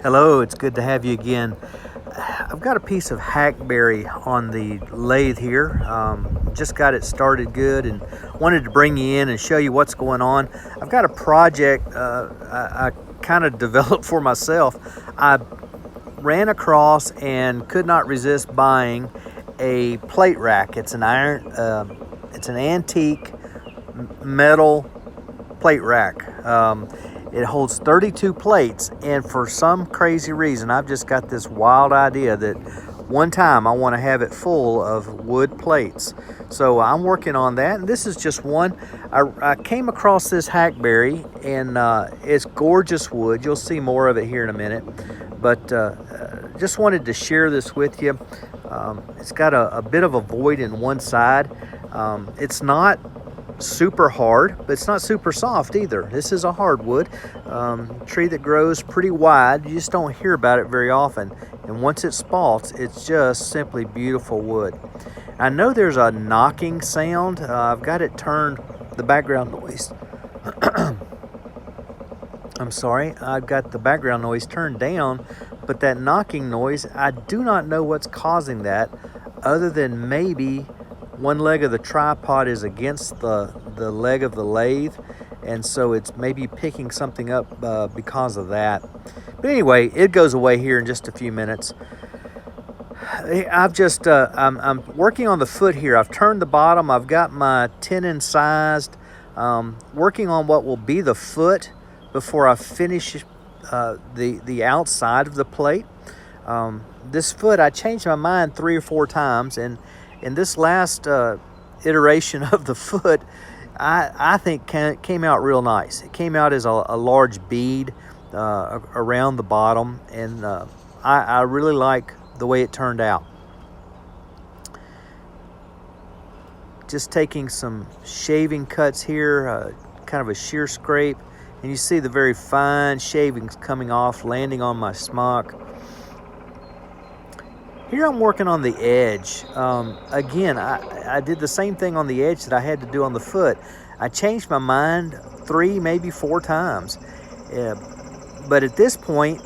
Hello, it's good to have you again. I've got a piece of hackberry on the lathe here. Just got it started good and wanted to bring you in and show you what's going on. I've got a project I kind of developed for myself. I ran across and could not resist buying a plate rack. It's an it's an antique metal plate rack. It holds 32 plates, and for some crazy reason, I've just got this wild idea that one time I want to have it full of wood plates. So I'm working on that, and this is just one. I came across this hackberry, and it's gorgeous wood. You'll see more of it here in a minute, but just wanted to share this with you. It's got a bit of a void in one side. It's not super hard, but it's not super soft either. This is a hardwood tree that grows pretty wide. You just don't hear about it very often, and once it spalts, it's just simply beautiful wood. I know there's a knocking sound. I've got it turned, the background noise I'm sorry, I've got the background noise turned down, but that knocking noise, I do not know what's causing that, other than maybe one leg of the tripod is against the leg of the lathe, and so it's maybe picking something up because of that. But anyway, it goes away here in just a few minutes. I've just I'm working on the foot here. I've turned the bottom. I've got my tenon sized, working on what will be the foot before I finish the outside of the plate. This foot, I changed my mind 3 or 4 times, and in this last iteration of the foot, I think came out real nice. It came out as a large bead around the bottom, and I really like the way it turned out. Just taking some shaving cuts here, kind of a shear scrape, and you see the very fine shavings coming off, landing on my smock. Here I'm working on the edge. Again, I did the same thing on the edge that I had to do on the foot. I changed my mind 3, maybe 4 times. But at this point,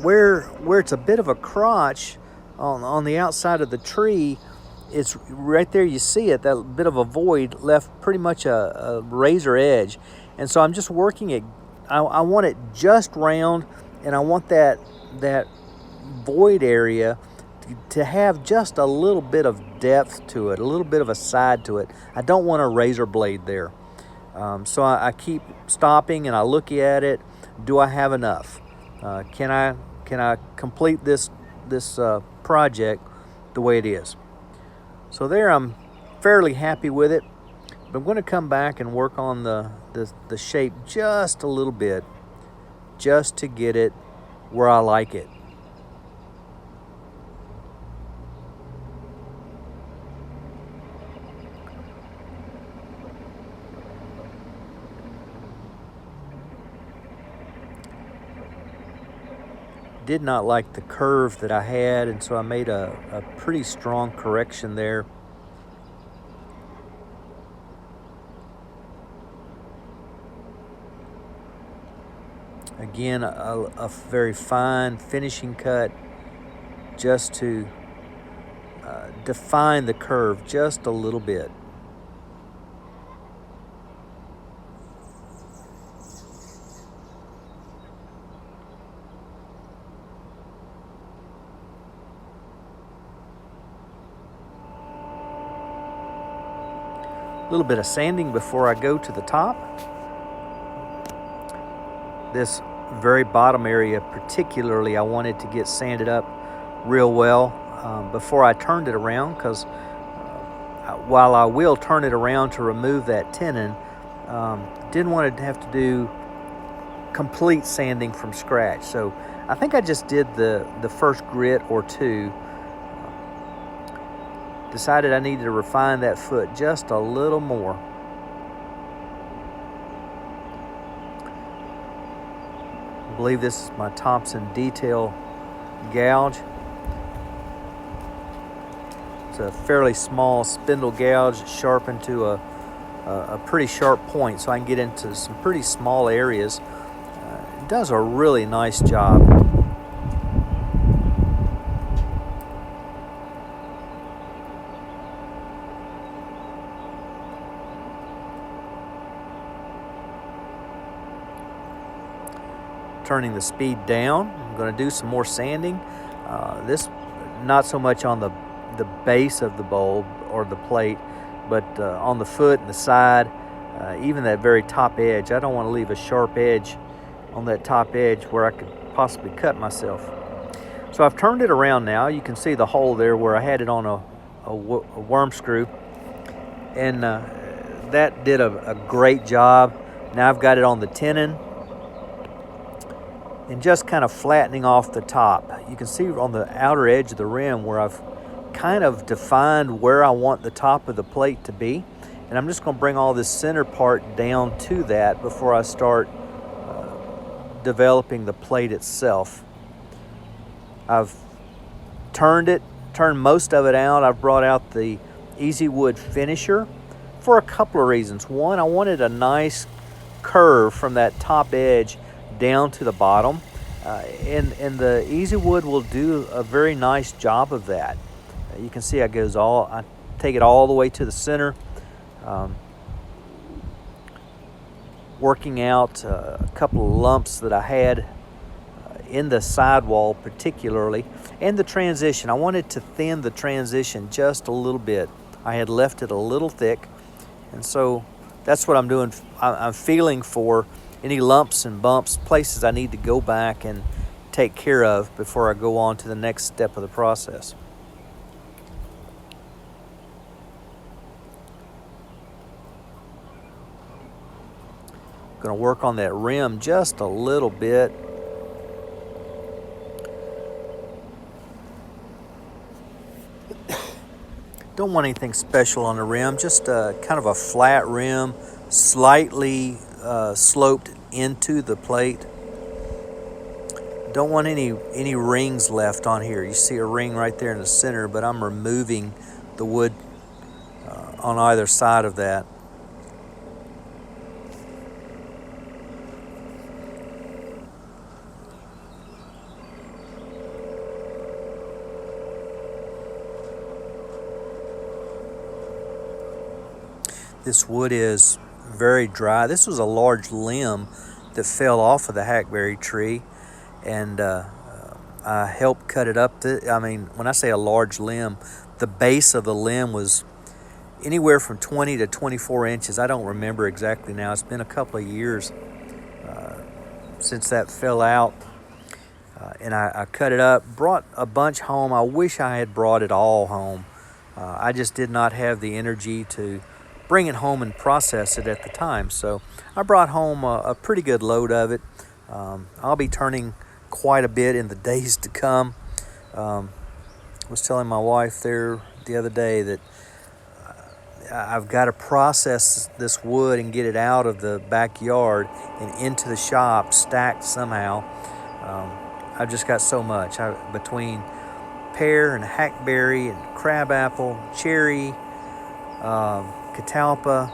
where it's a bit of a crotch on the outside of the tree, it's right there, you see it, that bit of a void left pretty much a razor edge. And so I'm just working it. I want it just round, and I want that void area to have just a little bit of depth to it, a little bit of a side to it. I don't want a razor blade there. So I keep stopping and I look at it. Do I have enough? Can I complete this project the way it is? So there, I'm fairly happy with it, but I'm going to come back and work on the shape just a little bit, just to get it where I like it. Did not like the curve that I had, and so I made a pretty strong correction there. Again, a very fine finishing cut just to define the curve just a little bit. A little bit of sanding before I go to the top. This very bottom area particularly, I wanted to get sanded up real well before I turned it around, because while I will turn it around to remove that tenon, didn't want to have to do complete sanding from scratch. So I think I just did the first grit or 2. Decided I needed to refine that foot just a little more. I believe this is my Thompson detail gouge. It's a fairly small spindle gouge sharpened to a pretty sharp point, so I can get into some pretty small areas. It does a really nice job. Turning the speed down. I'm going to do some more sanding. This not so much on the base of the bulb or the plate, but on the foot and the side, even that very top edge. I don't want to leave a sharp edge on that top edge where I could possibly cut myself. So I've turned it around now. You can see the hole there where I had it on a worm screw, and that did a great job. Now I've got it on the tenon and just kind of flattening off the top. You can see on the outer edge of the rim where I've kind of defined where I want the top of the plate to be. And I'm just going to bring all this center part down to that before I start developing the plate itself. I've turned most of it out. I've brought out the Easy Wood finisher for a couple of reasons. One, I wanted a nice curve from that top edge down to the bottom, and the Easy Wood will do a very nice job of that. You can see I take it all the way to the center, working out a couple of lumps that I had in the sidewall particularly, and the transition. I wanted to thin the transition just a little bit. I had left it a little thick, and so that's what I'm doing. I'm feeling for any lumps and bumps, places I need to go back and take care of before I go on to the next step of the process. I'm going to work on that rim just a little bit. Don't want anything special on the rim, just kind of a flat rim, slightly sloped into the plate. Don't want any rings left on here. You see a ring right there in the center, but I'm removing the wood on either side of that. This wood is very dry. This was a large limb that fell off of the hackberry tree, and I helped cut it up. When I say a large limb, the base of the limb was anywhere from 20 to 24 inches. I don't remember exactly now. It's been a couple of years since that fell out, and I cut it up, brought a bunch home. I wish I had brought it all home. I just did not have the energy to bring it home and process it at the time. So I brought home a pretty good load of it. I'll be turning quite a bit in the days to come. I was telling my wife there the other day that I've got to process this wood and get it out of the backyard and into the shop stacked somehow. I've just got so much. Between pear and hackberry and crabapple, cherry, catalpa,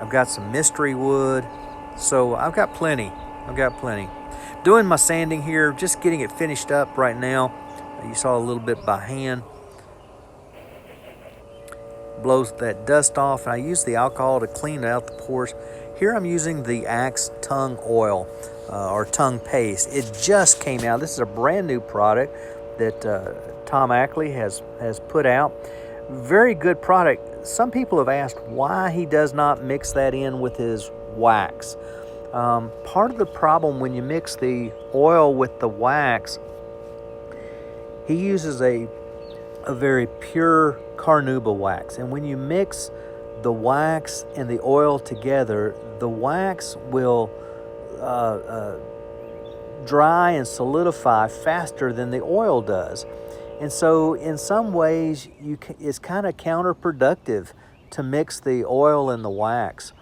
I've got some mystery wood, so I've got plenty. Doing my sanding here, just getting it finished up right now. You saw a little bit by hand. Blows that dust off, and I use the alcohol to clean out the pores. Here I'm using the Axe tongue oil or tongue paste. It just came out. This is a brand new product that Tom Ackley has put out. Very good product. Some people have asked why he does not mix that in with his wax. Part of the problem when you mix the oil with the wax, he uses a very pure carnauba wax. And when you mix the wax and the oil together, the wax will dry and solidify faster than the oil does. And so in some ways, it's kind of counterproductive to mix the oil and the wax.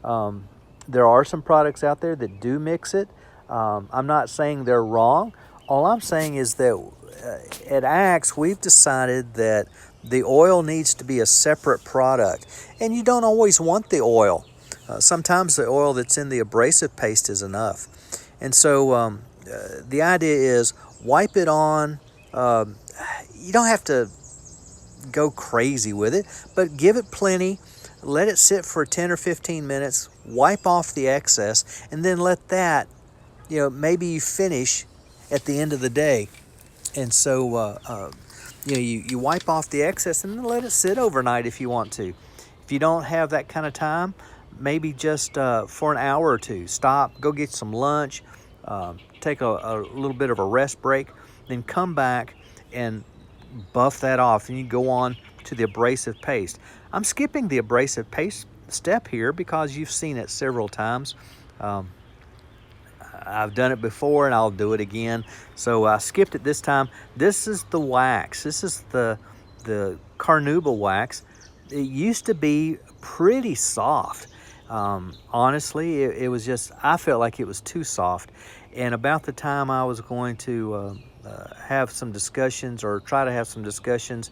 There are some products out there that do mix it. I'm not saying they're wrong. All I'm saying is that at Axe, we've decided that the oil needs to be a separate product. And you don't always want the oil. Sometimes the oil that's in the abrasive paste is enough. And so the idea is wipe it on. You don't have to go crazy with it, but give it plenty. Let it sit for 10 or 15 minutes. Wipe off the excess, and then let that, maybe you finish at the end of the day. And so, you wipe off the excess and then let it sit overnight if you want to. If you don't have that kind of time, maybe just for an hour or two, stop, go get some lunch, take a little bit of a rest break, then come back and buff that off, and you go on to the abrasive paste. I'm skipping the abrasive paste step here because you've seen it several times. Um, I've done it before and I'll do it again. So I skipped it this time. This is the wax. This is the carnauba wax. It used to be pretty soft. Honestly, it was just, I felt like it was too soft. And about the time I was going to have some discussions, or try to have some discussions,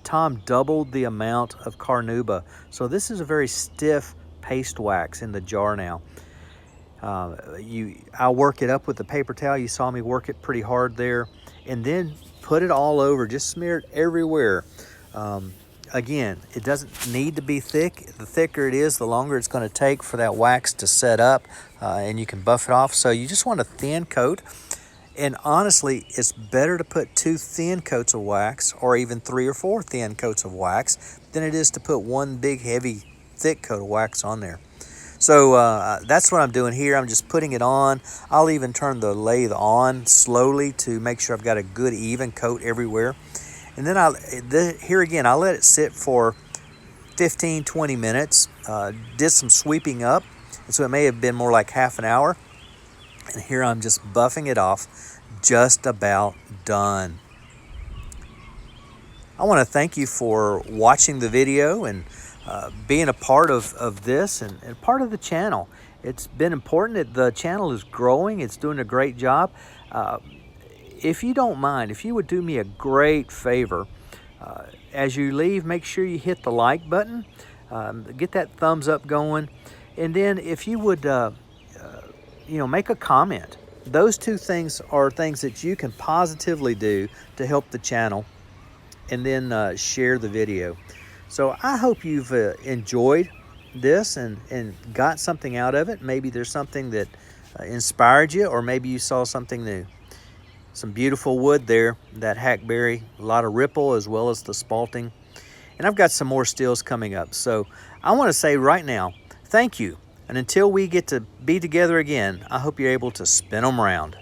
Tom doubled the amount of carnauba. So this is a very stiff paste wax in the jar now. I'll work it up with the paper towel. You saw me work it pretty hard there, and then put it all over. Just smear it everywhere. Again, it doesn't need to be thick. The thicker it is, the longer it's going to take for that wax to set up, and you can buff it off. So you just want a thin coat. And honestly, it's better to put 2 thin coats of wax, or even 3 or 4 thin coats of wax, than it is to put one big, heavy, thick coat of wax on there. So that's what I'm doing here. I'm just putting it on. I'll even turn the lathe on slowly to make sure I've got a good even coat everywhere. And then here again, I let it sit for 15, 20 minutes. Did some sweeping up, and so it may have been more like half an hour. And here I'm just buffing it off, just about done. I want to thank you for watching the video and being a part of this and part of the channel. It's been important. The channel is growing. It's doing a great job. If you don't mind, if you would do me a great favor, as you leave, make sure you hit the like button, get that thumbs up going, and then if you would make a comment. Those 2 things are things that you can positively do to help the channel, and then share the video. So I hope you've enjoyed this and got something out of it. Maybe there's something that inspired you, or maybe you saw something new. Some beautiful wood there, that hackberry, a lot of ripple as well as the spalting. And I've got some more stills coming up. So I want to say right now, thank you. And until we get to be together again, I hope you're able to spin them around.